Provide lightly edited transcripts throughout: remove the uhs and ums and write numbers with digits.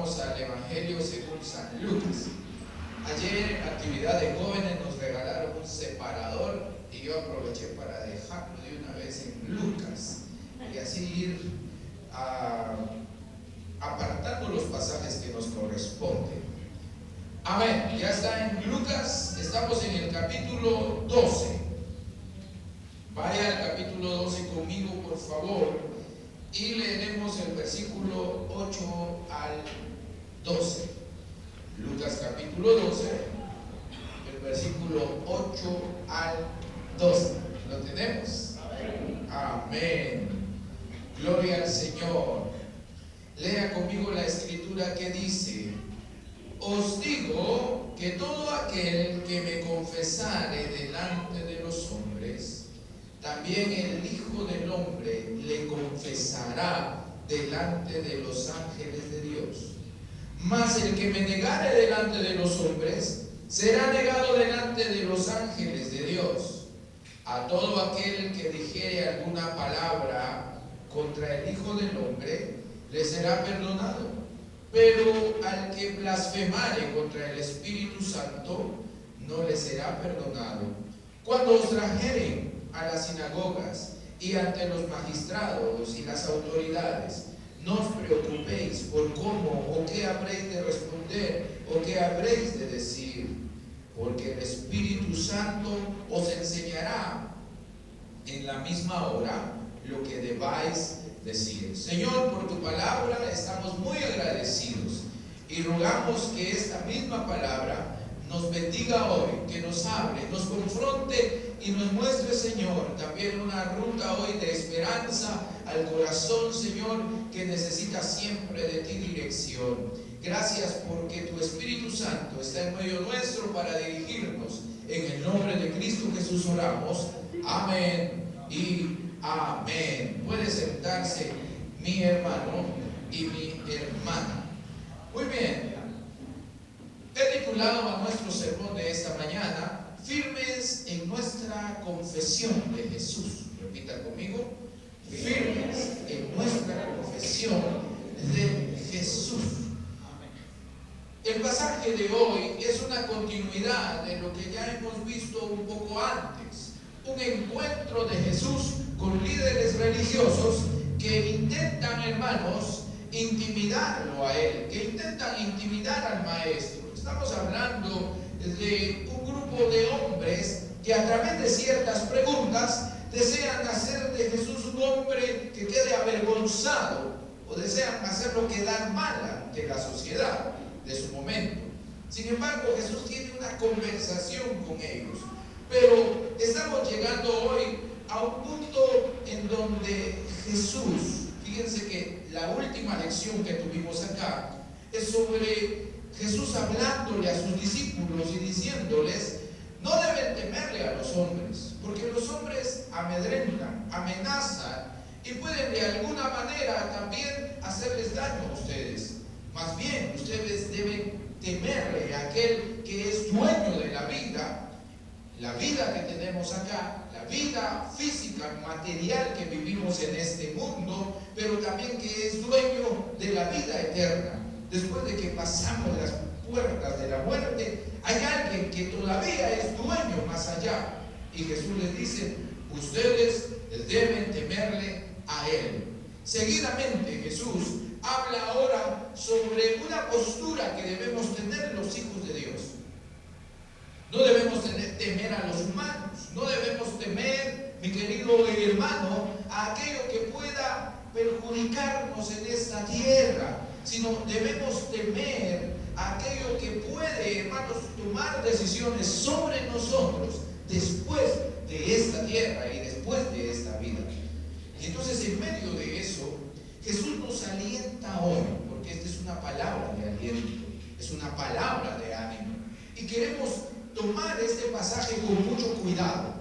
vamos al Evangelio según San Lucas. Ayer en la actividad de jóvenes nos regalaron un separador y yo aproveché para dejarlo de una vez en Lucas y así ir apartando los pasajes que nos corresponden. Amén. Ya está en Lucas, estamos en el capítulo 12. Vaya al capítulo 12 conmigo, por favor, y leeremos el versículo 8 al 12. Lucas capítulo 12, el versículo 8 al 12. ¿Lo tenemos? Amén. Gloria al Señor. Lea conmigo la escritura que dice: os digo que todo aquel que me confesare delante de los hombres, también el Hijo del Hombre le confesará delante de los ángeles de Dios. Mas el que me negare delante de los hombres, será negado delante de los ángeles de Dios. A todo aquel que dijere alguna palabra contra el Hijo del Hombre, le será perdonado. Pero al que blasfemare contra el Espíritu Santo, no le será perdonado. Cuando os trajeren a las sinagogas y ante los magistrados y las autoridades, no os preocupéis por cómo o qué habréis de responder o qué habréis de decir, porque el Espíritu Santo os enseñará en la misma hora lo que debáis decir. Señor, por tu palabra estamos muy agradecidos y rogamos que esta misma palabra nos bendiga hoy, que nos hable, nos confronte y nos muestre, Señor, también una ruta hoy de esperanza al corazón, Señor, que necesita siempre de ti dirección. Gracias porque tu Espíritu Santo está en medio nuestro para dirigirnos. En el nombre de Cristo Jesús oramos. Amén y amén. Puede sentarse mi hermano y mi hermana. Muy bien. He titulado a nuestro sermón de esta mañana: firmes en nuestra confesión de Jesús. Repita conmigo: firmes en nuestra confesión de Jesús. El pasaje de hoy es una continuidad de lo que ya hemos visto un poco antes. Un encuentro de Jesús con líderes religiosos que intentan, hermanos, intimidarlo a él, que intentan intimidar al maestro. Estamos hablando de un grupo de hombres que a través de ciertas preguntas desean hacer de Jesús un hombre que quede avergonzado, o desean hacerlo quedar mal ante la sociedad de su momento. Sin embargo, Jesús tiene una conversación con ellos, pero estamos llegando hoy a un punto en donde Jesús, fíjense que la última lección que tuvimos acá es sobre Jesús hablándole a sus discípulos y diciéndoles: no deben temerle a los hombres, porque los hombres amedrentan, amenazan y pueden de alguna manera también hacerles daño a ustedes. Más bien, ustedes deben temerle a aquel que es dueño de la vida que tenemos acá, la vida física, material que vivimos en este mundo, pero también que es dueño de la vida eterna. Después de que pasamos las puertas de la muerte, hay alguien que todavía es dueño más allá. Y Jesús les dice: ustedes deben temerle a Él. Seguidamente Jesús habla ahora sobre una postura que debemos tener los hijos de Dios. No debemos temer a los humanos, no debemos temer, mi querido hermano, a aquello que pueda perjudicarnos en esta tierra, sino debemos temer a aquello que puede, hermanos, tomar decisiones sobre nosotros después de esta tierra y después de esta vida. Y entonces, en medio de eso, Jesús nos alienta hoy, porque esta es una palabra de aliento, es una palabra de ánimo, y queremos tomar este pasaje con mucho cuidado.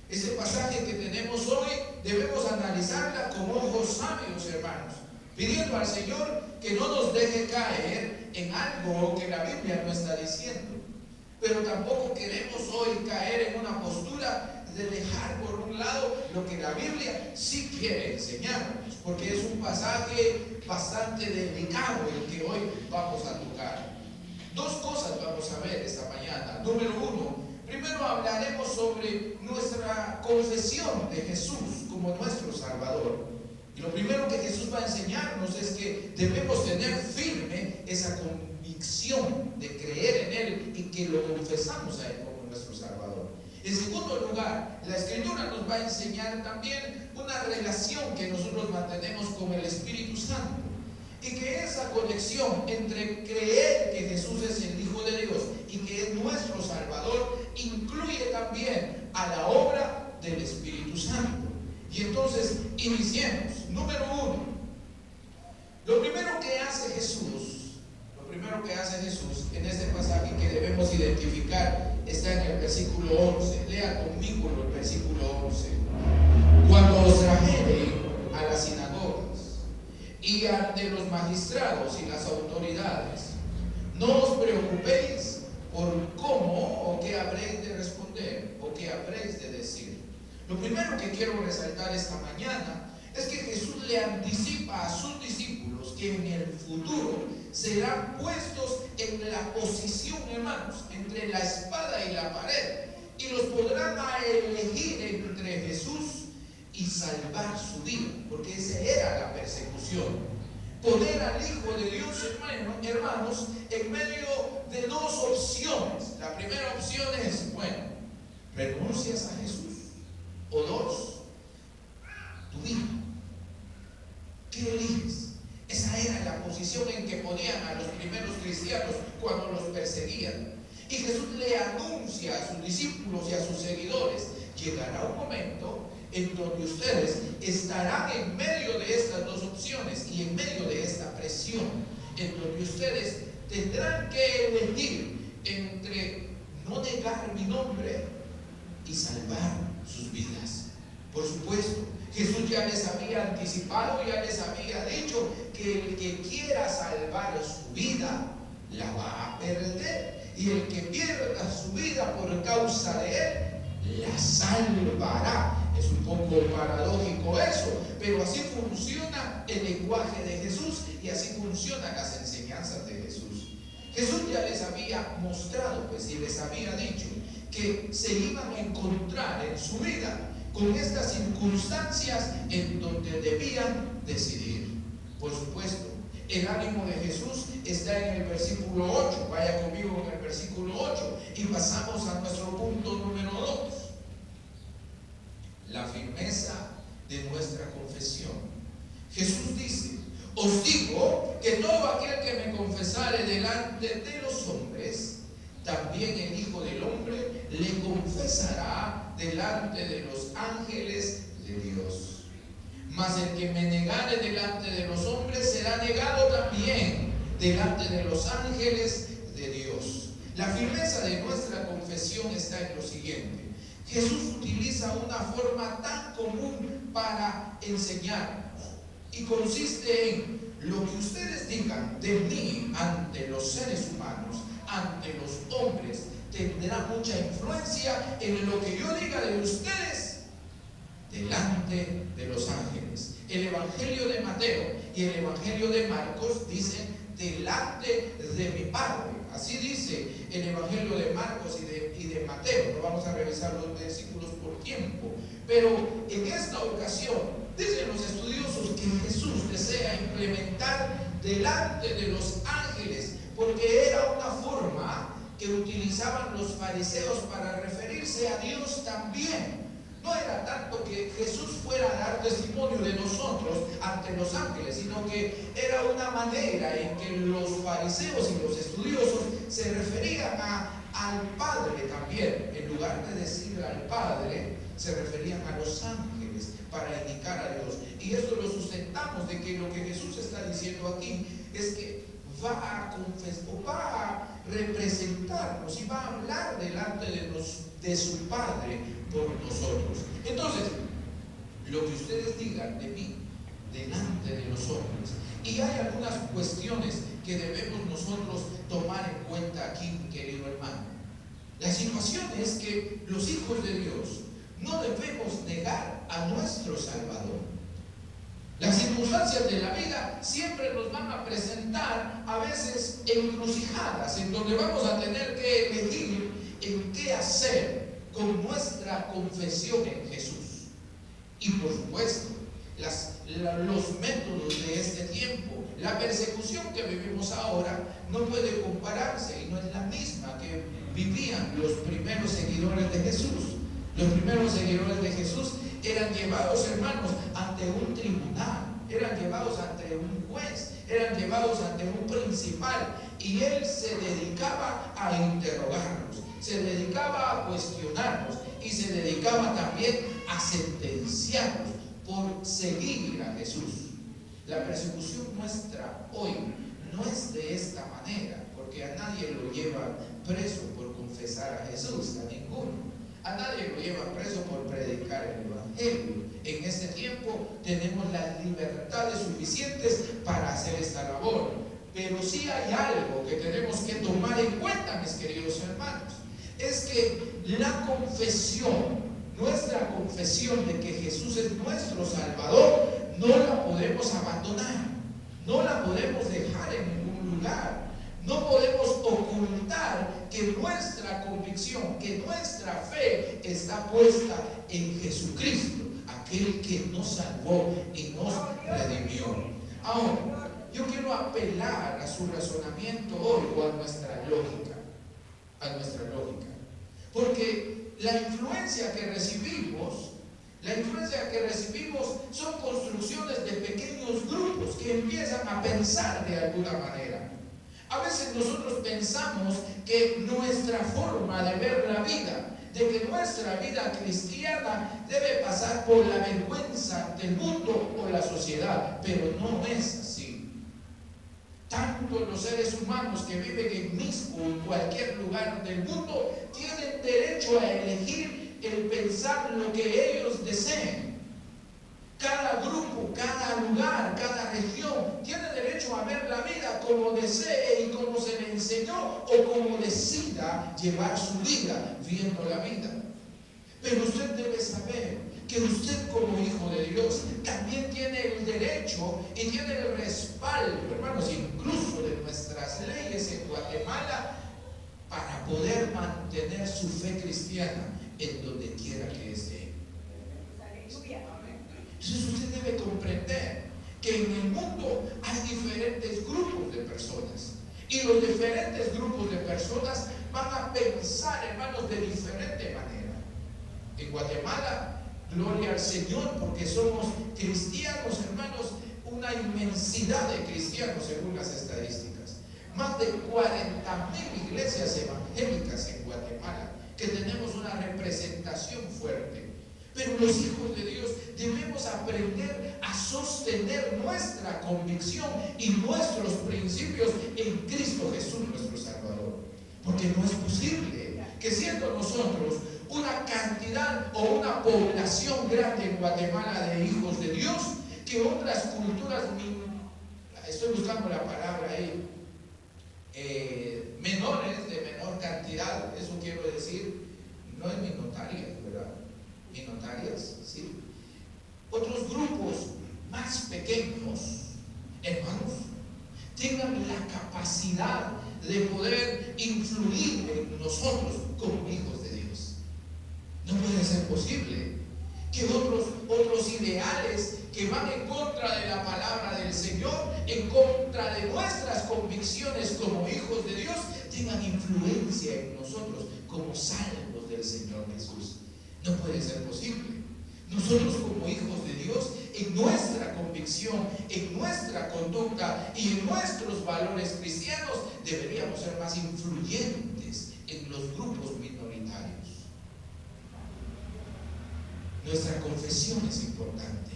Este pasaje que tenemos hoy debemos analizarla con ojos sabios, hermanos, pidiendo al Señor que no nos deje caer en algo que la Biblia no está diciendo. Pero tampoco queremos hoy caer en una postura de dejar por un lado lo que la Biblia sí quiere enseñarnos, porque es un pasaje bastante delicado el que hoy vamos a tocar. Dos cosas vamos a ver esta mañana. Número uno, primero hablaremos sobre nuestra confesión de Jesús como nuestro Salvador. Y lo primero que Jesús va a enseñarnos es que debemos tener firme esa convicción de creer en Él y que lo confesamos a Él como nuestro Salvador. En segundo lugar, la Escritura nos va a enseñar también una relación que nosotros mantenemos con el Espíritu Santo. Y que esa conexión entre creer que Jesús es el Hijo de Dios y que es nuestro Salvador incluye también a la obra del Espíritu Santo. Y entonces iniciemos. Número uno, lo primero que hace Jesús en este pasaje que debemos identificar está en el versículo 11. Lea conmigo el versículo 11. Cuando os trajeren a las sinagogas y ante los magistrados y las autoridades, no os preocupéis por cómo o qué habréis de responder o qué habréis de decir. Lo primero que quiero resaltar esta mañana es que Jesús le anticipa a sus discípulos que en el futuro serán puestos en la posición, hermanos, entre la espada y la pared, y los podrán elegir entre Jesús y salvar su vida, porque esa era la persecución. Poner al Hijo de Dios, hermanos, en medio de dos opciones. La primera opción es, bueno, renuncias a Jesús, o dos, tu vida. ¿Qué eliges? Esa era la posición en que ponían a los primeros cristianos cuando los perseguían. Y Jesús le anuncia a sus discípulos y a sus seguidores: llegará un momento en donde ustedes estarán en medio de estas dos opciones y en medio de esta presión, en donde ustedes tendrán que elegir entre no negar mi nombre y salvar sus vidas. Por supuesto, Jesús ya les había anticipado, ya les había dicho que el que quiera salvar su vida la va a perder, y el que pierda su vida por causa de Él la salvará. Es un poco paradójico eso, pero así funciona el lenguaje de Jesús y así funcionan las enseñanzas de Jesús. Jesús ya les había mostrado, pues, y les había dicho que se iban a encontrar en su vida con estas circunstancias en donde debían decidir. Por supuesto, el ánimo de Jesús está en el versículo 8. Vaya conmigo en el versículo 8 y pasamos a nuestro punto número 2. La firmeza de nuestra confesión. Jesús dice: os digo que todo aquel que me confesare delante de los hombres, también el Hijo del Hombre le confesará delante de los ángeles de Dios. Mas el que me negare delante de los hombres será negado también delante de los ángeles de Dios. La firmeza de nuestra confesión está en lo siguiente: Jesús utiliza una forma tan común para enseñar y consiste en: lo que ustedes digan de mí ante los seres humanos, ante los hombres, tendrá mucha influencia en lo que yo diga de ustedes delante de los ángeles. El Evangelio de Mateo y el Evangelio de Marcos dicen: delante de mi Padre. Así dice el Evangelio de Marcos y de Mateo. No vamos a revisar los versículos por tiempo, pero en esta ocasión dicen los estudiosos que Jesús desea implementar delante de los ángeles, porque era una forma que utilizaban los fariseos para referirse a Dios también. No era tanto que Jesús fuera a dar testimonio de nosotros ante los ángeles, sino que era una manera en que los fariseos y los estudiosos se referían al Padre también. En lugar de decir al Padre, se referían a los ángeles para indicar a Dios. Y esto lo sustentamos de que lo que Jesús está diciendo aquí es que va a confesar, va a representarnos y va a hablar delante de su Padre por nosotros. Entonces, lo que ustedes digan de mí delante de los hombres. Y hay algunas cuestiones que debemos nosotros tomar en cuenta aquí, querido hermano. La situación es que los hijos de Dios no debemos negar a nuestro Salvador. Las circunstancias de la vida siempre nos van a presentar a veces encrucijadas, en donde vamos a tener que elegir en qué hacer con nuestra confesión en Jesús. Y por supuesto, los métodos de este tiempo, la persecución que vivimos ahora no puede compararse y no es la misma que vivían los primeros seguidores de Jesús. Los primeros seguidores de Jesús eran llevados, hermanos, ante un tribunal, eran llevados ante un juez, eran llevados ante un principal, y él se dedicaba a interrogarlos, se dedicaba a cuestionarlos y se dedicaba también a sentenciarlos por seguir a Jesús. La persecución nuestra hoy no es de esta manera, porque a nadie lo lleva preso por confesar a Jesús, a ninguno. A nadie lo lleva preso por predicar el Evangelio. En este tiempo tenemos las libertades suficientes para hacer esta labor. Pero sí hay algo que tenemos que tomar en cuenta, mis queridos hermanos. Es que la confesión, nuestra confesión de que Jesús es nuestro Salvador, no la podemos abandonar. No la podemos dejar en ningún lugar. No podemos ocultar que nuestra convicción, que nuestra fe está puesta en Jesucristo, aquel que nos salvó y nos redimió. Ahora, yo quiero apelar a su razonamiento hoy o a nuestra lógica. Porque la influencia que recibimos son construcciones de pequeños grupos que empiezan a pensar de alguna manera. A veces nosotros pensamos que nuestra forma de ver la vida, de que nuestra vida cristiana debe pasar por la vergüenza del mundo o la sociedad, pero no es así. Tanto los seres humanos que viven en Misco o en cualquier lugar del mundo tienen derecho a elegir el pensar lo que ellos deseen. Cada grupo, cada lugar, cada región tiene derecho a ver la vida como desee y como se le enseñó o como decida llevar su vida viendo la vida. Pero usted debe saber que usted como hijo de Dios también tiene el derecho y tiene el respaldo, hermanos, incluso de nuestras leyes en Guatemala para poder mantener su fe cristiana en donde quiera que esté. Entonces usted debe comprender que en el mundo hay diferentes grupos de personas y los diferentes grupos de personas van a pensar, hermanos, de diferente manera. En Guatemala, gloria al Señor, porque somos cristianos, hermanos, una inmensidad de cristianos según las estadísticas. Más de 40,000 iglesias evangélicas en Guatemala, que tenemos una representación fuerte. Pero los hijos de Dios debemos aprender a sostener nuestra convicción y nuestros principios en Cristo Jesús, nuestro Salvador. Porque no es posible que siendo nosotros una cantidad o una población grande en Guatemala de hijos de Dios, que otras culturas, estoy buscando la palabra ahí, menores, de menor cantidad, eso quiero decir, no es minoritaria, ¿verdad? Minotarias, ¿sí? Otros grupos más pequeños, hermanos, tengan la capacidad de poder influir en nosotros como hijos de Dios. No puede ser posible que otros ideales que van en contra de la palabra del Señor, en contra de nuestras convicciones como hijos de Dios, tengan influencia en nosotros como salvos del Señor Jesús. No puede ser posible. Nosotros como hijos de Dios, en nuestra convicción, en nuestra conducta y en nuestros valores cristianos, deberíamos ser más influyentes en los grupos minoritarios. Nuestra confesión es importante.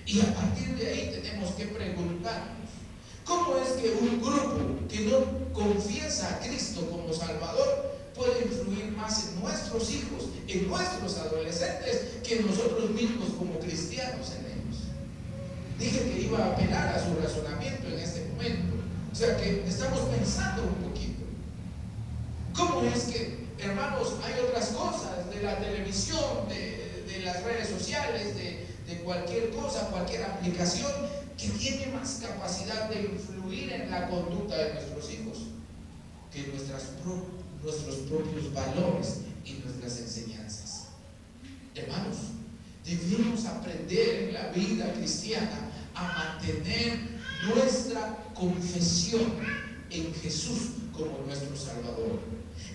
Y a partir de ahí tenemos que preguntarnos, ¿cómo es que un grupo que no confiesa a Cristo como Salvador puede influir más en nuestros hijos, en nuestros adolescentes, que nosotros mismos como cristianos en ellos? Dije que iba a apelar a su razonamiento en este momento. O sea que estamos pensando un poquito. ¿Cómo es que, hermanos, hay otras cosas de la televisión, de de las redes sociales, de cualquier cosa, cualquier aplicación que tiene más capacidad de influir en la conducta de nuestros hijos que nuestros propios valores y nuestras enseñanzas. Hermanos, debemos aprender en la vida cristiana a mantener nuestra confesión en Jesús como nuestro Salvador.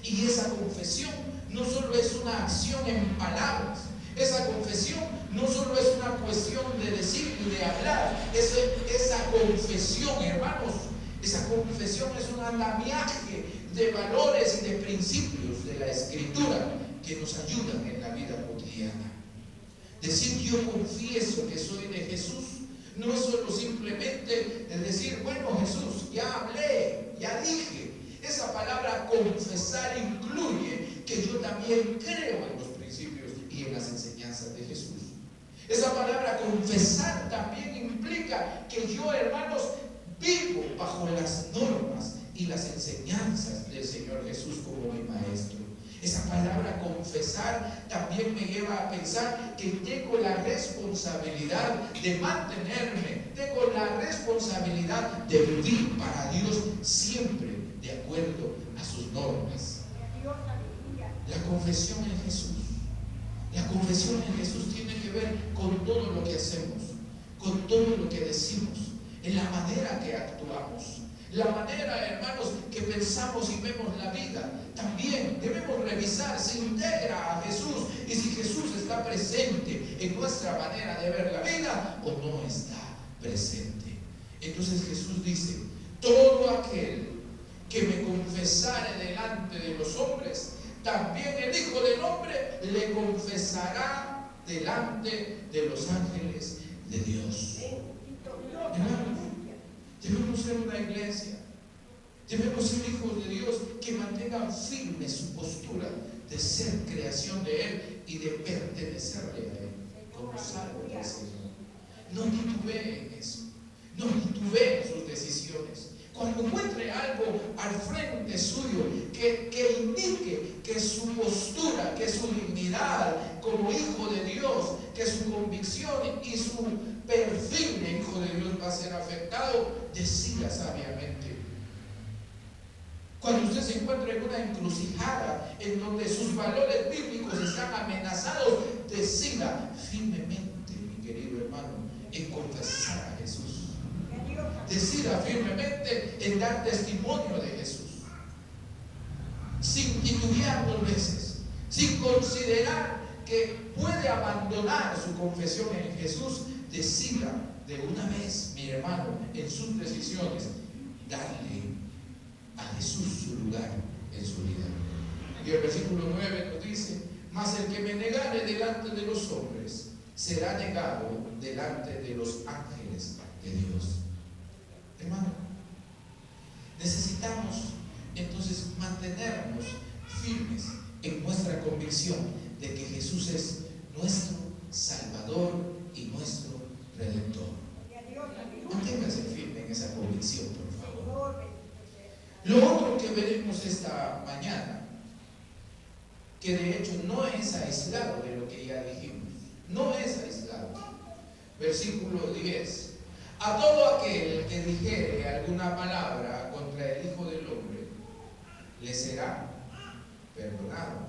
Y esa confesión no solo es una acción en palabras, esa confesión no solo es una cuestión de decir y de hablar, esa confesión, hermanos, esa confesión es un andamiaje de valores y de principios de la Escritura que nos ayudan en la vida cotidiana. Decir yo confieso que soy de Jesús no es solo simplemente el decir, bueno, Jesús, ya hablé, ya dije. Esa palabra confesar incluye que yo también creo en los principios y en las enseñanzas de Jesús. Esa palabra confesar también implica que yo, hermanos, vivo bajo las normas y las enseñanzas del Señor Jesús como mi Maestro. Esa palabra confesar también me lleva a pensar que tengo la responsabilidad de mantenerme, tengo la responsabilidad de vivir para Dios siempre de acuerdo a sus normas. La confesión en Jesús. La confesión en Jesús tiene que ver con todo lo que hacemos, con todo lo que decimos, en la manera que actuamos, la manera, hermanos, que pensamos y vemos la vida. También debemos revisar si integra a Jesús y si Jesús está presente en nuestra manera de ver la vida o no está presente. Entonces Jesús dice, todo aquel que me confesare delante de los hombres, también el Hijo del Hombre le confesará delante de los ángeles de Dios. Hermanos, debemos ser una iglesia, debemos ser hijos de Dios que mantengan firme su postura de ser creación de Él y de pertenecerle a Él como salvo del Señor. No titubeen en eso, no titubeen en sus decisiones. Cuando encuentre algo al frente suyo que indique que su postura, que su dignidad como hijo de Dios, que su convicción y su perfil de hijo de Dios va a ser afectado, decida sabiamente. Cuando usted se encuentra en una encrucijada en donde sus valores bíblicos están amenazados, decida firmemente, mi querido hermano, en confesar a Jesús. Decida firmemente en dar testimonio de Jesús, sin titubear 2 veces, sin considerar que puede abandonar su confesión en Jesús. Decida de una vez, mi hermano, en sus decisiones, darle a Jesús su lugar en su vida. Y el versículo 9 nos dice, mas el que me negare delante de los hombres, será negado delante de los ángeles de Dios. Hermano, necesitamos entonces mantenernos firmes en nuestra convicción de que Jesús es nuestro Salvador y nuestro Redentor. Manténgase firme en esa convicción, por favor. Lo otro que veremos esta mañana, que de hecho no es aislado de lo que ya dijimos, no es aislado. Versículo 10. A todo aquel que dijere alguna palabra contra el Hijo del Hombre, le será perdonado.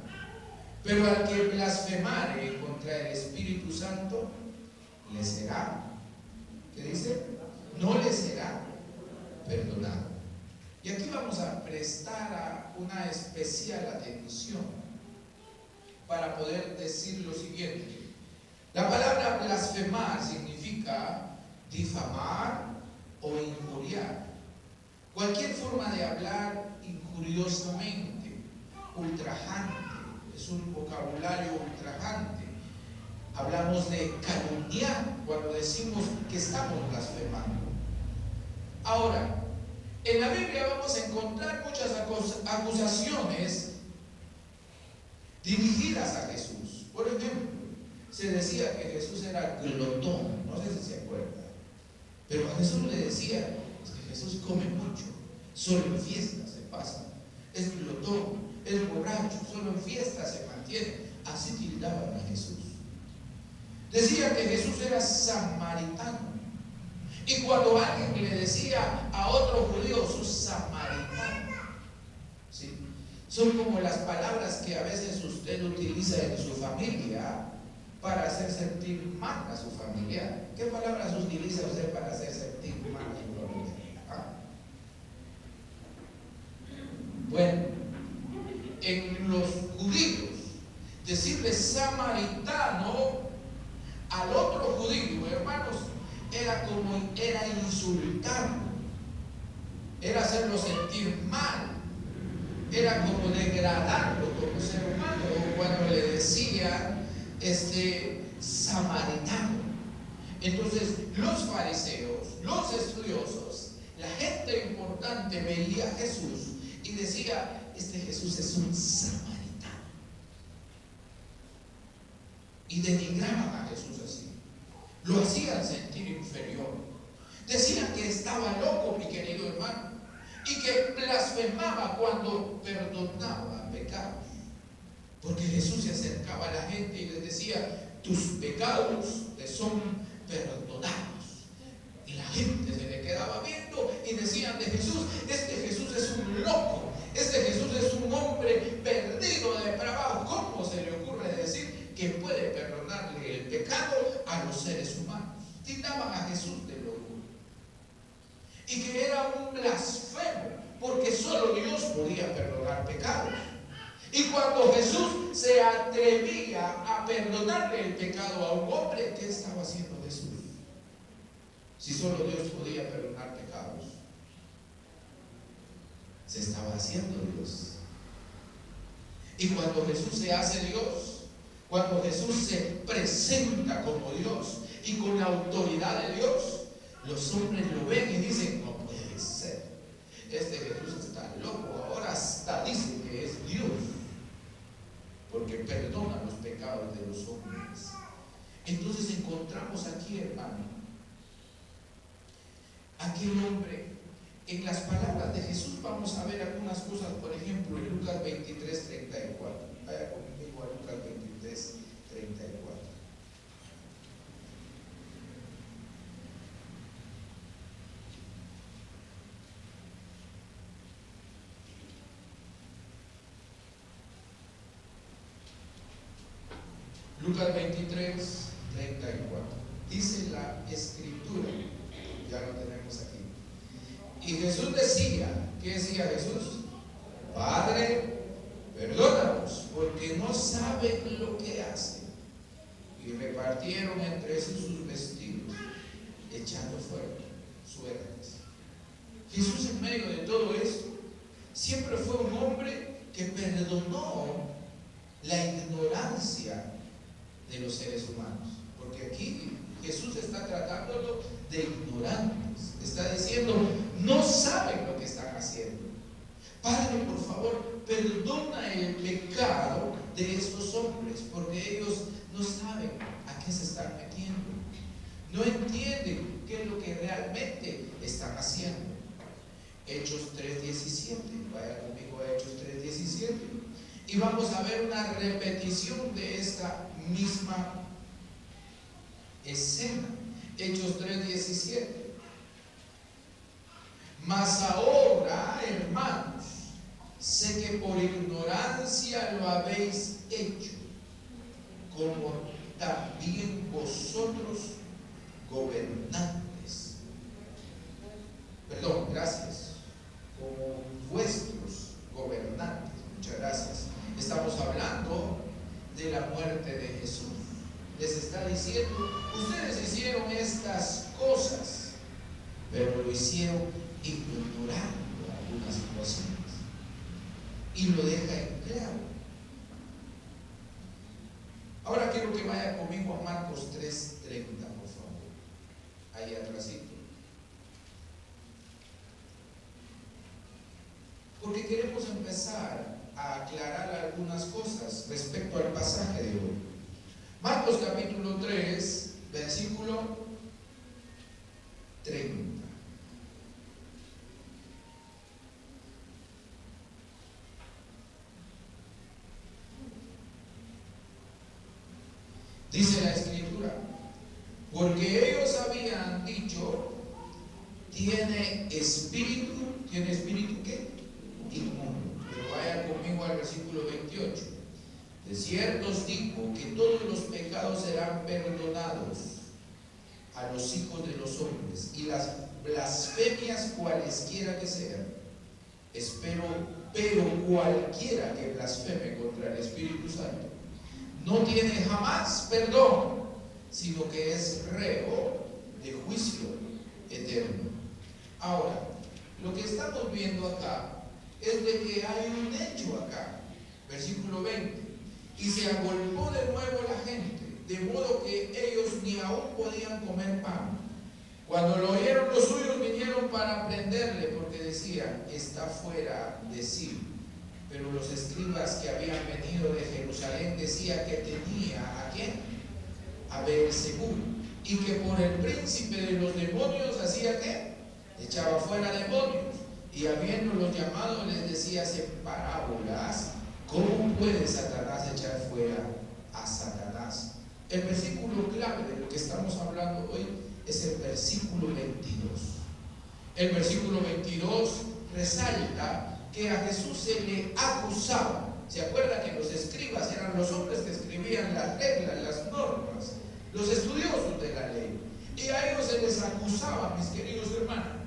Pero al que blasfemare contra el Espíritu Santo, le será, ¿qué dice? No le será perdonado. Y aquí vamos a prestar una especial atención para poder decir lo siguiente. La palabra blasfemar significa difamar o injuriar. Cualquier forma de hablar injuriosamente, ultrajante, es un vocabulario ultrajante. Hablamos de calumniar cuando decimos que estamos blasfemando. Ahora, en la Biblia vamos a encontrar muchas acusaciones dirigidas a Jesús. Por ejemplo, se decía que Jesús era glotón, no sé si se acuerdan. Pero a Jesús le decía, es que Jesús come mucho, solo en fiestas se pasa, es glotón, es borracho, solo en fiestas se mantiene. Así tildaban a Jesús. Decía que Jesús era samaritano. Y cuando alguien le decía a otro judío, sos samaritano, ¿sí? Son como las palabras que a veces usted utiliza en su familia para hacer sentir mal a su familia. ¿Qué palabras utiliza usted para hacer sentir mal a su familia? Bueno, en los judíos, decirle samaritano al otro judío, hermanos, era insultarlo, era hacerlo sentir mal, era como degradarlo como ser humano. Cuando le decía samaritano. Entonces los fariseos, los estudiosos, la gente importante veía a Jesús y decía: este Jesús es un samaritano, y denigraban a Jesús así, lo hacían sentir inferior, decían que estaba loco, mi querido hermano, y que blasfemaba cuando perdonaba pecados, porque Jesús se acercaba a la gente y les decía: tus pecados te son perdonados. Y la gente se le quedaba viendo y decían de Jesús: este Jesús es un loco, este Jesús es un hombre perdido, depravado. ¿Cómo se le ocurre decir que puede perdonarle el pecado a los seres humanos? Tildaban a Jesús de loco, y que era un blasfemo, porque solo Dios podía perdonar pecados. Y cuando Jesús se atrevía a perdonarle el pecado a un hombre, ¿qué estaba haciendo Jesús? Si solo Dios podía perdonar pecados, se estaba haciendo Dios. Y cuando Jesús se hace Dios, cuando Jesús se presenta como Dios y con la autoridad de Dios, los hombres lo ven y dicen: no puede ser, este Jesús está loco, ahora hasta dice que es Dios, porque perdona los pecados de los hombres. Entonces encontramos aquí, hermano, aquel hombre. En las palabras de Jesús vamos a ver algunas cosas. Por ejemplo, en Lucas 23, 34. Vaya conmigo a Lucas 23, 34. Lucas 23, 34. Dice la escritura, ya lo tenemos aquí. Y Jesús decía, ¿qué decía Jesús? Padre, perdónalos, porque no saben lo que hacen. Y repartieron entre sí sus vestidos, echando fuera suertes. Jesús, en medio de todo esto, siempre fue un hombre que perdonó la ignorancia de los seres humanos, porque aquí Jesús está tratándolo de ignorantes. Está diciendo: no saben lo que están haciendo. Padre, por favor, perdona el pecado de estos hombres, porque ellos no saben a qué se están metiendo, no entienden qué es lo que realmente están haciendo. Hechos 3:17, vaya conmigo a Hechos 3:17, y vamos a ver una repetición de esta misma escena. Hechos 3:17. Mas ahora, hermanos, sé que por ignorancia lo habéis hecho, como también vosotros gobernantes. Perdón, gracias. Como vuestros gobernantes. Muchas gracias. Estamos hablando de la muerte de Jesús. Les está diciendo: ustedes hicieron estas cosas, pero lo hicieron ignorando algunas situaciones. Y lo deja en claro. Ahora quiero que vaya conmigo a Marcos 3:30, por favor. Ahí atrásito. Porque queremos empezar a aclarar algunas cosas respecto al pasaje de hoy. Marcos capítulo 3, versículo 30. Dice la escritura: porque ellos habían dicho, ¿tiene espíritu qué? Inmundo. Pero vaya conmigo al versículo 28. De cierto os digo que todos los pecados serán perdonados a los hijos de los hombres, y las blasfemias cualesquiera que sean. Pero cualquiera que blasfeme contra el Espíritu Santo no tiene jamás perdón, sino que es reo de juicio eterno. Ahora, lo que estamos viendo acá es de que hay un hecho acá, versículo 20, y se agolpó de nuevo la gente, de modo que ellos ni aún podían comer pan. Cuando lo oyeron los suyos, vinieron para prenderle, porque decían, está fuera de sí. Pero los escribas que habían venido de Jerusalén decían que tenía ¿a quién? A Beelzebú, y que por el príncipe de los demonios hacía ¿qué? Echaba fuera demonios. Y habiéndolos llamado les decía en parábolas, ¿cómo puede Satanás echar fuera a Satanás? El versículo clave de lo que estamos hablando hoy es el versículo 22. El versículo 22 resalta que a Jesús se le acusaba. ¿Se acuerda que los escribas eran los hombres que escribían las reglas, las normas, los estudiosos de la ley? Y a ellos se les acusaba, mis queridos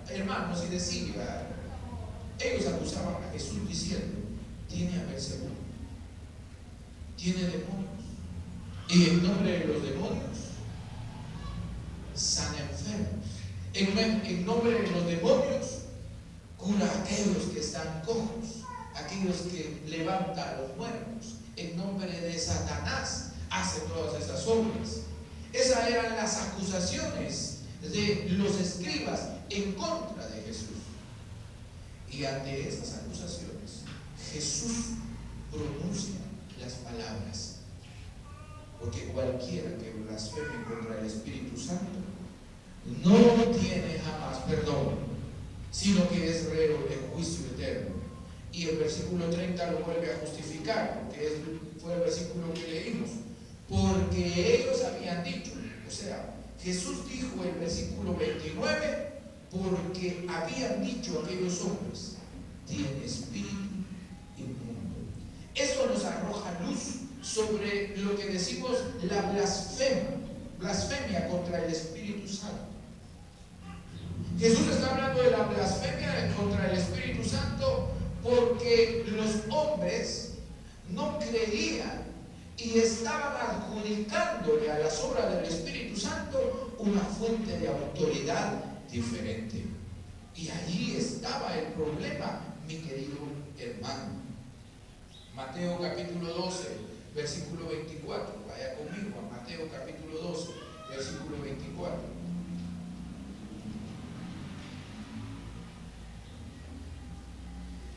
hermanos, y decía, ellos acusaban a Jesús diciendo, tiene a Beelzebú, tiene demonios, y en nombre de los demonios sana enfermos, en nombre de los demonios cura a aquellos que están cojos, aquellos que levanta a los muertos, en nombre de Satanás hace todas esas obras. Esas eran las acusaciones de los escribas en contra de Jesús. Y ante esas acusaciones, Jesús pronuncia las palabras, porque cualquiera que blasfeme contra el Espíritu Santo no tiene jamás perdón, sino que es reo de juicio eterno. Y el versículo 30 lo vuelve a justificar, porque fue el versículo que leímos, porque ellos habían dicho, o sea, Jesús dijo el versículo 29, porque habían dicho aquellos hombres, tiene espíritu inmundo. Esto nos arroja luz sobre lo que decimos la blasfemia contra el Espíritu Santo. Jesús está hablando de la blasfemia contra el Espíritu Santo porque los hombres no creían y estaban adjudicándole a las obras del Espíritu Santo una fuente de autoridad diferente. Y allí estaba el problema, mi querido hermano. Mateo capítulo 12, versículo 24. Vaya conmigo a Mateo capítulo 12, versículo 24.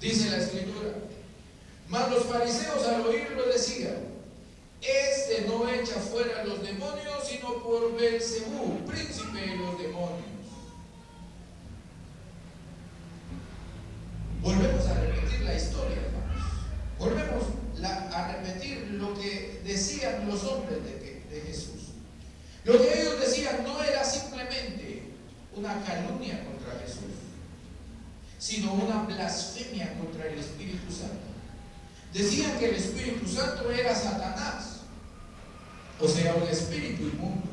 Dice la Escritura, mas los fariseos al oírlo decían, este no echa fuera los demonios, sino por Beelzebú, príncipe de los demonios. Volvemos a repetir la historia, hermanos. Volvemos a repetir lo que decían los hombres de Jesús. Lo que ellos decían no era simplemente una calumnia contra Jesús, sino una blasfemia contra el Espíritu Santo. Decían que el Espíritu Santo era Satanás, o sea, un espíritu inmundo.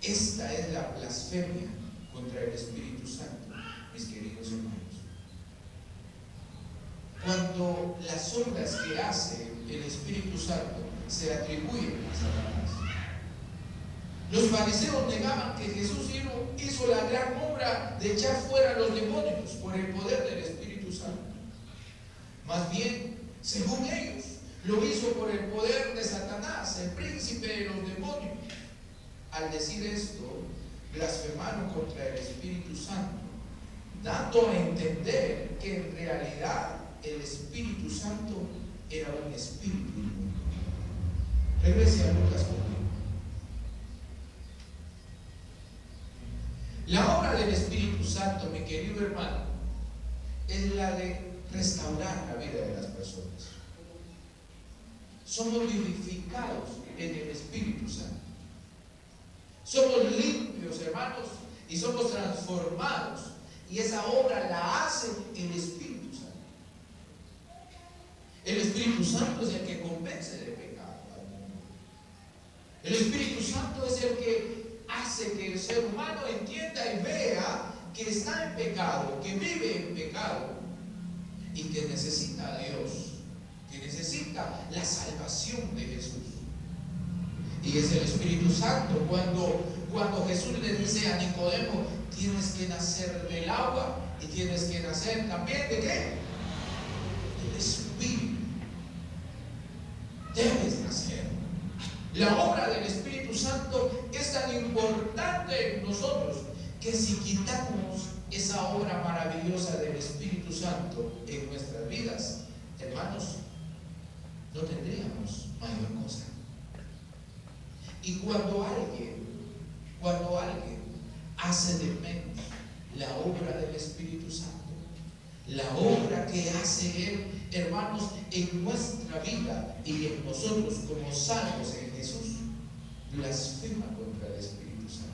Esta es la blasfemia contra el Espíritu Santo, mis queridos hermanos. Cuando las obras que hace el Espíritu Santo se atribuyen a Satanás. Los fariseos negaban que Jesús hizo la gran obra de echar fuera a los demonios por el poder del Espíritu Santo. Más bien, según ellos, lo hizo por el poder de Satanás, el príncipe de los demonios. Al decir esto, blasfemaron contra el Espíritu Santo, dando a entender que en realidad el Espíritu Santo era un espíritu inmundo. Regrese a Lucas conmigo. La obra del Espíritu Santo, mi querido hermano, es la de restaurar la vida de las personas. Somos vivificados en el Espíritu Santo. Somos limpios, hermanos, y somos transformados. Y esa obra la hace el Espíritu Santo. El Espíritu Santo es el que convence de pecado al mundo. El Espíritu Santo es el que hace que el ser humano entienda y vea que está en pecado, que vive en pecado y que necesita a Dios, que necesita la salvación de Jesús. Y es el Espíritu Santo cuando Jesús le dice a Nicodemo: tienes que nacer del agua y tienes que nacer también ¿de qué? Del Espíritu. Debes nacer. La obra del Espíritu Santo es tan importante en nosotros que si quitamos esa obra maravillosa del Espíritu Santo en nuestras vidas, hermanos, no tendríamos mayor cosa. Y cuando alguien hace de menos la obra del Espíritu Santo, la obra que hace Él, hermanos, en nuestra vida y en nosotros como salvos en Jesús, blasfema contra el Espíritu Santo.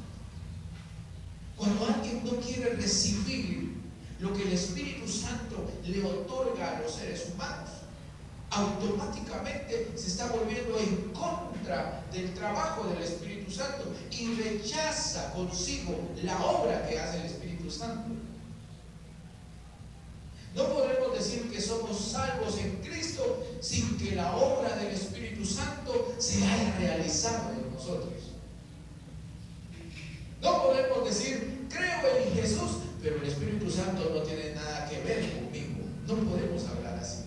Cuando alguien no quiere recibir lo que el Espíritu Santo le otorga a los seres humanos, automáticamente se está volviendo en contra del trabajo del Espíritu Santo y rechaza consigo la obra que hace el Espíritu Santo. No podemos decir que somos salvos en Cristo sin que la obra del Espíritu Santo se haya realizado en nosotros. No podemos decir creo en Jesús, pero el Espíritu Santo no tiene nada que ver conmigo. No podemos hablar así.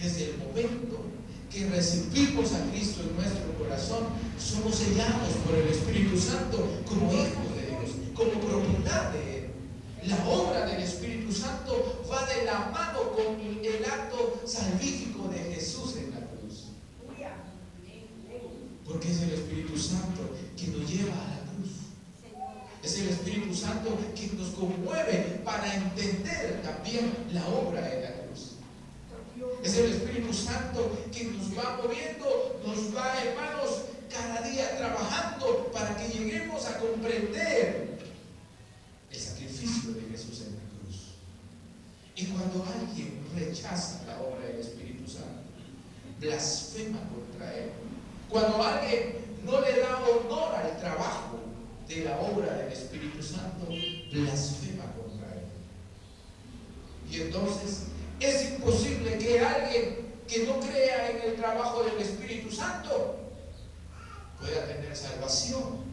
Desde el momento que recibimos a Cristo en nuestro corazón, somos sellados por el Espíritu Santo como hijos de Dios, como propiedad de Él. La obra del Espíritu Santo va de la mano con el acto salvífico de Jesús en la cruz. Porque es el Espíritu Santo que nos lleva a la cruz. Es el Espíritu Santo que nos conmueve para entender también la obra de la cruz. Es el Espíritu Santo que nos va moviendo, nos va, hermanos, cada día trabajando para que lleguemos a comprender el sacrificio de Jesús en la cruz. Y cuando alguien rechaza la obra del Espíritu Santo, blasfema contra Él. Cuando alguien no le da honor al trabajo de la obra del Espíritu Santo, blasfema contra Él. Y entonces es imposible que alguien que no crea en el trabajo del Espíritu Santo pueda tener salvación,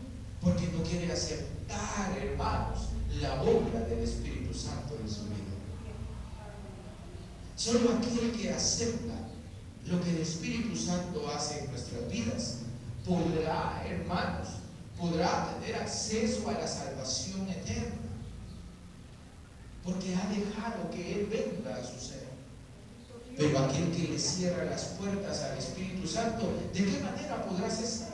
porque no quiere aceptar, hermanos, la obra del Espíritu Santo en su vida. Solo aquel que acepta lo que el Espíritu Santo hace en nuestras vidas podrá, hermanos, podrá tener acceso a la salvación eterna, porque ha dejado que Él venga a su ser. Pero aquel que le cierra las puertas al Espíritu Santo, ¿de qué manera podrá cesar?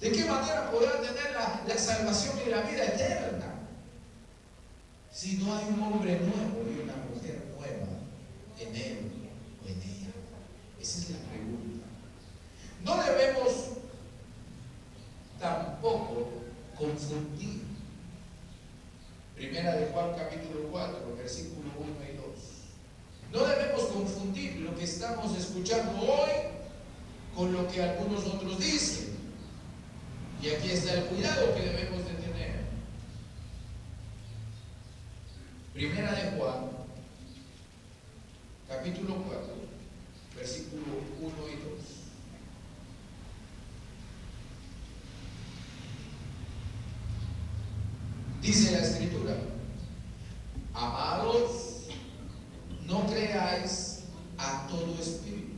¿De qué manera podrá tener la salvación y la vida eterna? Si no hay un hombre nuevo y una mujer nueva en él o en ella. Esa es la pregunta. No debemos tampoco confundir. Primera de Juan capítulo 4, versículo 1 y 2. No debemos confundir lo que estamos escuchando hoy con lo que algunos otros dicen. Y aquí está el cuidado que debemos de tener. Primera de Juan, capítulo 4, versículo 1 y 2. Dice la Escritura: amados, no creáis a todo espíritu,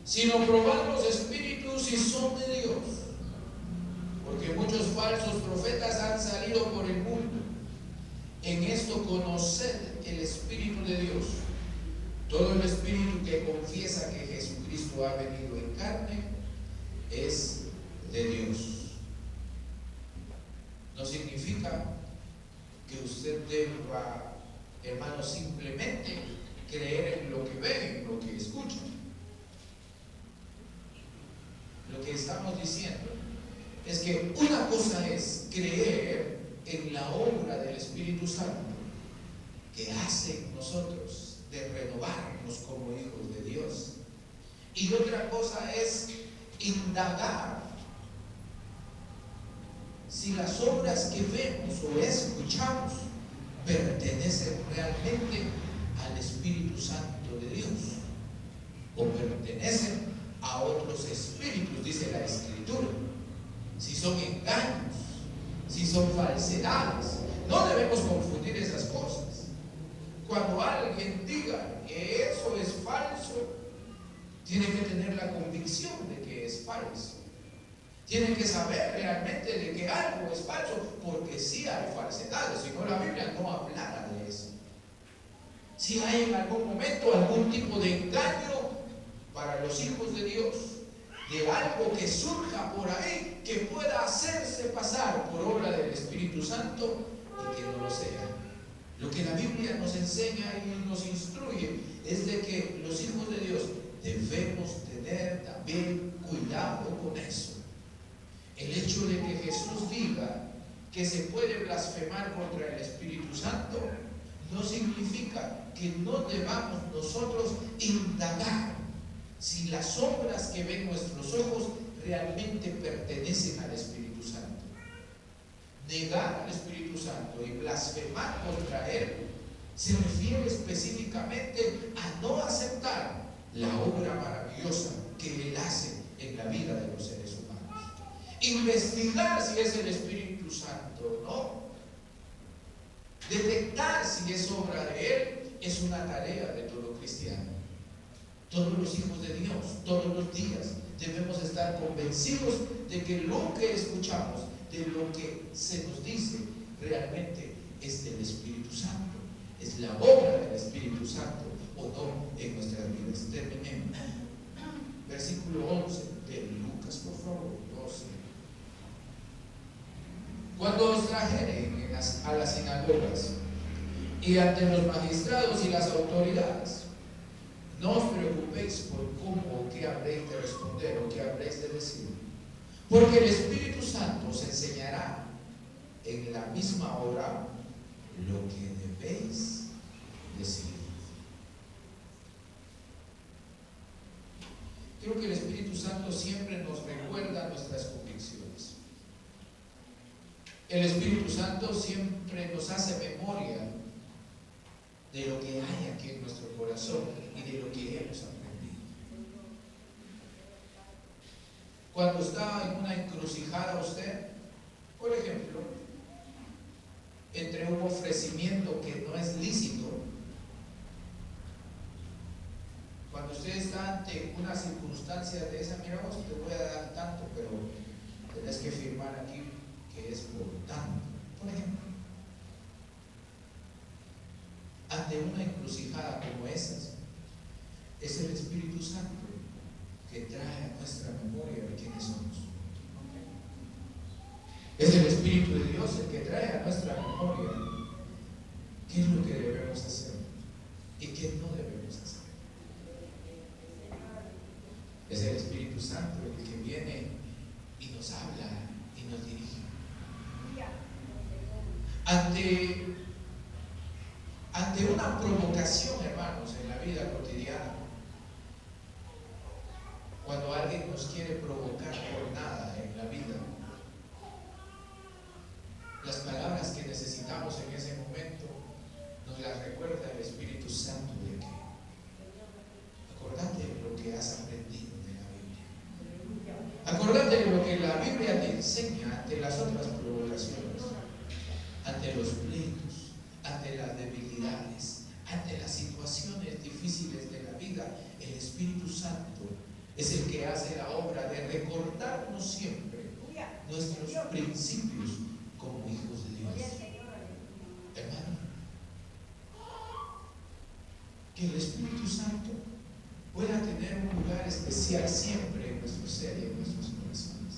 sino probad los espíritus si son de Dios, porque muchos falsos profetas han salido por el mundo. En esto conoced el Espíritu de Dios. Todo el espíritu que confiesa que Jesucristo ha venido en carne es de Dios. No significa que usted deba, hermano, simplemente creer en lo que ve, en lo que escucha. Lo que estamos diciendo es que una cosa es creer en la obra del Espíritu Santo que hace en nosotros de renovarnos como hijos de Dios, y otra cosa es indagar si las obras que vemos o escuchamos pertenecen realmente al Espíritu Santo de Dios o pertenecen a otros espíritus, dice la Escritura. Si son engaños, si son falsedades, no debemos confundir esas cosas. Cuando alguien diga que eso es falso, tiene que tener la convicción de que es falso. Tienen que saber realmente de que algo es falso, porque sí hay falsedades, si no la Biblia no hablara de eso. Si hay en algún momento algún tipo de engaño para los hijos de Dios, de algo que surja por ahí, que pueda hacerse pasar por obra del Espíritu Santo y que no lo sea. Lo que la Biblia nos enseña y nos instruye es de que los hijos de Dios debemos tener también cuidado con eso. El hecho de que Jesús diga que se puede blasfemar contra el Espíritu Santo no significa que no debamos nosotros indagar si las obras que ven nuestros ojos realmente pertenecen al Espíritu Santo. Negar al Espíritu Santo y blasfemar contra Él se refiere específicamente a no aceptar la obra maravillosa que Él hace en la vida de los seres humanos. Investigar si es el Espíritu Santo o no, detectar si es obra de Él, es una tarea de todo cristiano. Todos los hijos de Dios, todos los días, debemos estar convencidos de que lo que escuchamos, de lo que se nos dice, realmente es del Espíritu Santo, es la obra del Espíritu Santo o no en nuestras vidas. Terminemos. Versículo 11 de Lucas, por favor, 12. Cuando os trajeren a las sinagogas y ante los magistrados y las autoridades, no os preocupéis por cómo o qué habréis de responder o qué habréis de decir, porque el Espíritu Santo os enseñará en la misma hora lo que debéis decir. Creo que el Espíritu Santo siempre nos recuerda nuestras convicciones. El Espíritu Santo siempre nos hace memoria de lo que hay aquí en nuestro corazón y de lo que hemos aprendido. Cuando está en una encrucijada usted, por ejemplo, entre un ofrecimiento que no es lícito, cuando usted está ante una circunstancia de esa, mira vos, te voy a dar tanto, pero tenés que firmar aquí que es por tanto, por ejemplo. Ante una encrucijada como esas, es el Espíritu Santo que trae a nuestra memoria de quiénes somos. Es el Espíritu de Dios el que trae a nuestra memoria qué es lo que debemos hacer y qué no debemos hacer. Es el Espíritu Santo el que viene y nos habla y nos dirige. Ante una provocación, hermanos, en la vida cotidiana, cuando alguien nos quiere provocar por nada en la vida, las palabras que necesitamos en ese momento nos las recuerda el Espíritu Santo de que acordate de lo que has aprendido de la Biblia. Acordate de lo que la Biblia te enseña ante las otras provocaciones, ante los pleitos, ante las debilidades, ante las situaciones difíciles de la vida. El Espíritu Santo es el que hace la obra de recordarnos siempre nuestros principios como hijos de Dios. Hermano, que el Espíritu Santo pueda tener un lugar especial siempre en nuestro ser y en nuestros corazones,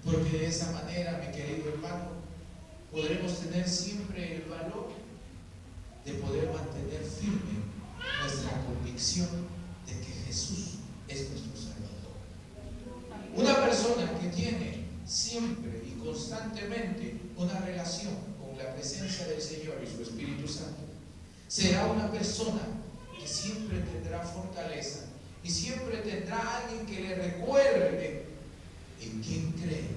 porque de esa manera, mi querido hermano, podremos tener siempre el valor de poder mantener firme nuestra convicción de que Jesús es nuestro Salvador. Una persona que tiene siempre y constantemente una relación con la presencia del Señor y su Espíritu Santo, será una persona que siempre tendrá fortaleza y siempre tendrá alguien que le recuerde en quién cree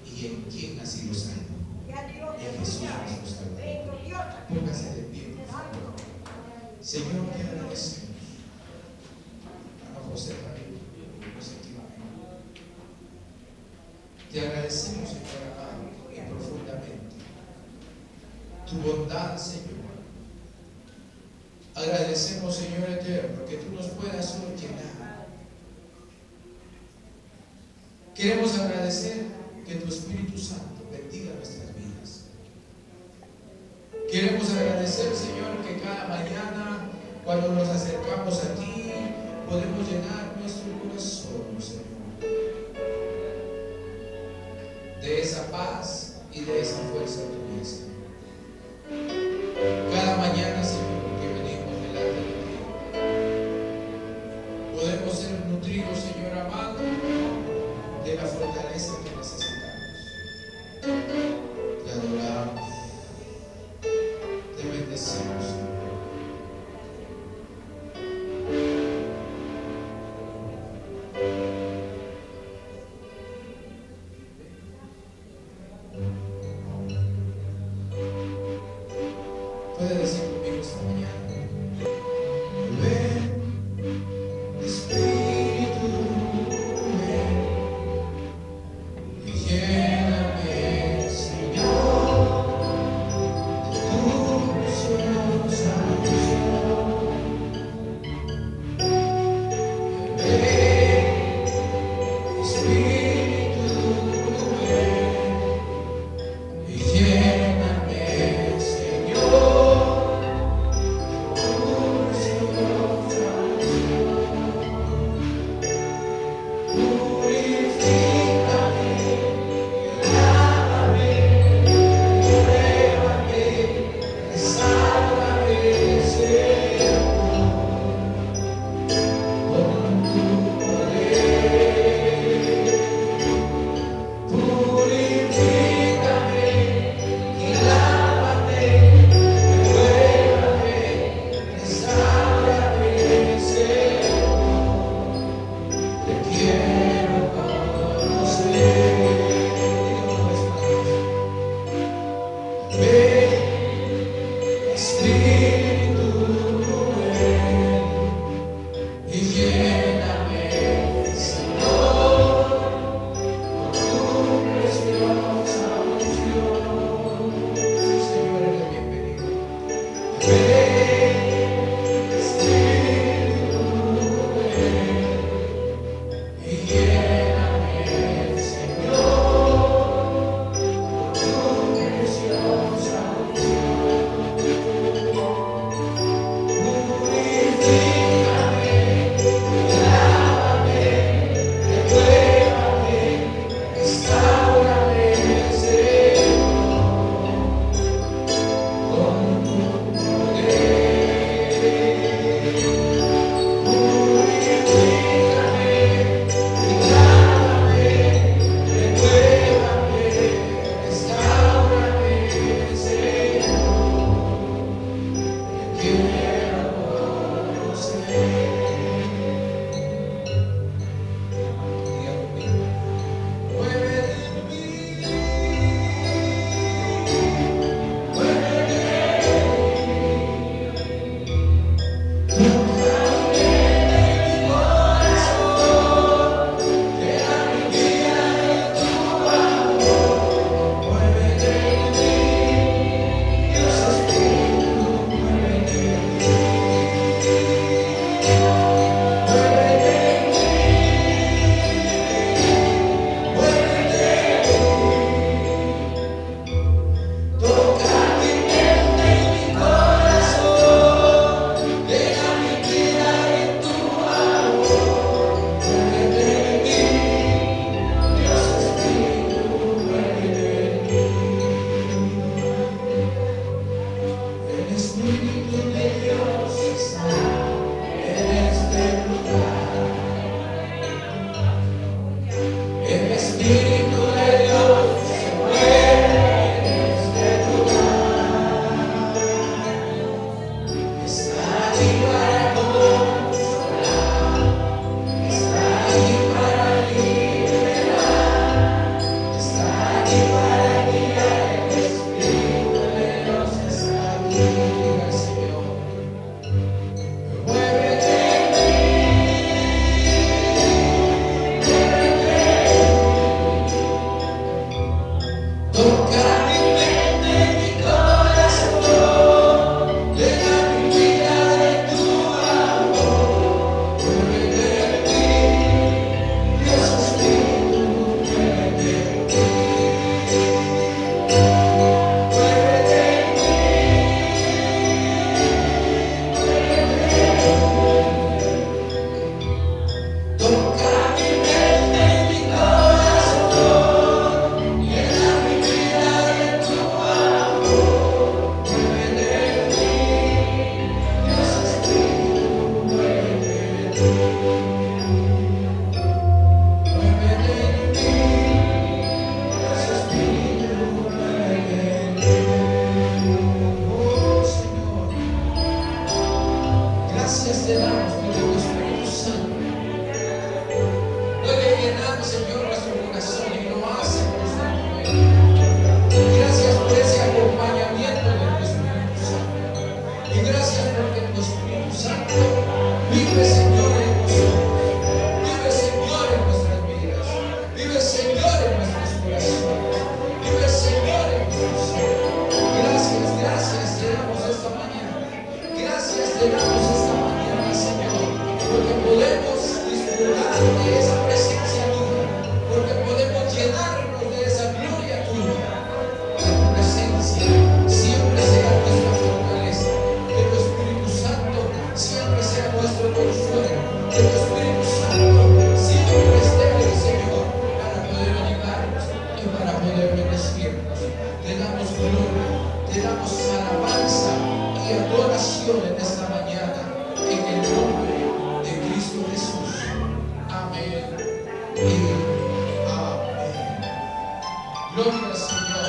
y en quién ha sido salvo. En Jesús nuestro Salvador. Póngase de pie, por favor. Señor, te agradecemos. José, te agradecemos, Señor amado, y profundamente tu bondad, Señor. Agradecemos, Señor eterno, que tú nos puedas hoy llenar. Queremos agradecer que tu Espíritu Santo bendiga nuestras vidas. Queremos agradecer, Señor, que cada mañana, cuando nos acercamos a ti, podemos llenar nuestro corazón, Señor, de esa paz y de esa fuerza tuya, Señor. Cada mañana, Señor, que venimos delante de ti, podemos ser nutridos, Señor amado, de la fortaleza que necesitamos. Te adoramos, te bendecimos, Señor. Puede decir conmigo esta mañana: ven, Espíritu, ven y lléname, Señor, de tu preciosa unción. Ven, Espíritu, ven y lléname, Señor. Señor, tu preciosa gloria, te damos alabanza y adoración en esta mañana, en el nombre de Cristo Jesús. Amén y amén. Gloria al Señor.